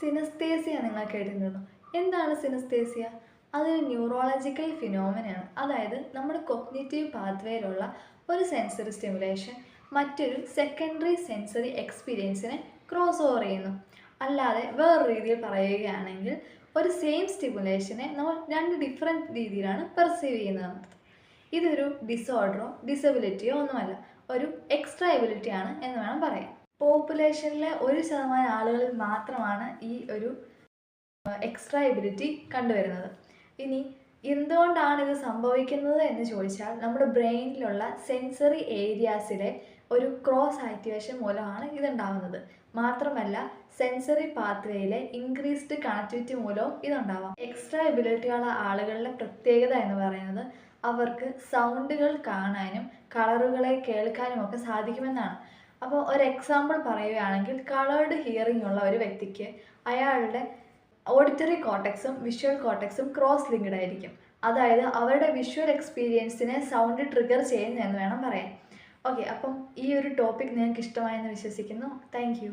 സിനസ്തേസിയ നിങ്ങൾ കേട്ടിട്ടുണ്ടോ? എന്താണ് സിനസ്തേസിയ? അതൊരു ന്യൂറോളജിക്കൽ ഫിനോമിനയാണ്. അതായത് നമ്മുടെ കൊഗ്നിറ്റീവ് പാത്വേയിലുള്ള ഒരു സെൻസറി സ്റ്റിമുലേഷൻ മറ്റൊരു സെക്കൻഡറി സെൻസറി എക്സ്പീരിയൻസിനെ ക്രോസ് ഓവർ ചെയ്യുന്നു. അല്ലാതെ വേറെ രീതിയിൽ പറയുകയാണെങ്കിൽ ഒരു സെയിം സ്റ്റിമുലേഷനെ നമ്മൾ രണ്ട് ഡിഫറെൻറ്റ് രീതിയിലാണ് പെർസീവ് ചെയ്യുന്നത്. ഇതൊരു ഡിസോർഡറോ ഡിസബിലിറ്റിയോ ഒന്നുമല്ല, ഒരു എക്സ്ട്രാ എബിലിറ്റിയാണ് എന്ന് വേണം പറയാൻ. പോപ്പുലേഷനിലെ 1% ആളുകളിൽ മാത്രമാണ് ഈ ഒരു എക്സ്ട്രാ എബിലിറ്റി കണ്ടുവരുന്നത്. ഇനി എന്തുകൊണ്ടാണ് ഇത് സംഭവിക്കുന്നത് എന്ന് ചോദിച്ചാൽ നമ്മുടെ ബ്രെയിനിലുള്ള സെൻസറി ഏരിയാസിലെ ഒരു ക്രോസ് ആക്ടിവേഷൻ മൂലമാണ് ഇതുണ്ടാകുന്നത്. മാത്രമല്ല സെൻസറി പാത്വേയിലെ ഇൻക്രീസ്ഡ് കണക്ടിവിറ്റി മൂലവും ഇതുണ്ടാവാം. എക്സ്ട്രാ എബിലിറ്റിയുള്ള ആളുകളുടെ പ്രത്യേകത എന്ന് പറയുന്നത് അവർക്ക് സൗണ്ടുകൾ കാണാനും കളറുകളെ കേൾക്കാനും ഒക്കെ സാധിക്കുമെന്നാണ്. അപ്പോൾ ഒരു എക്സാമ്പിൾ പറയുകയാണെങ്കിൽ കളേർഡ് ഹിയറിംഗ് ഉള്ള ഒരു വ്യക്തിക്ക് അയാളുടെ ഓഡിറ്ററി കോർട്ടെക്സും വിഷ്വൽ കോർട്ടെക്സും ക്രോസ് ലിങ്ക്ഡ് ആയിരിക്കും. അതായത് അവരുടെ വിഷ്വൽ എക്സ്പീരിയൻസിനെ സൗണ്ട് ട്രിഗർ ചെയ്യുന്നു എന്ന് വേണം പറയാൻ. ഓക്കെ, അപ്പം ഈ ഒരു ടോപ്പിക് നിങ്ങൾക്ക് ഇഷ്ടമായെന്ന് വിശ്വസിക്കുന്നു. Thank you.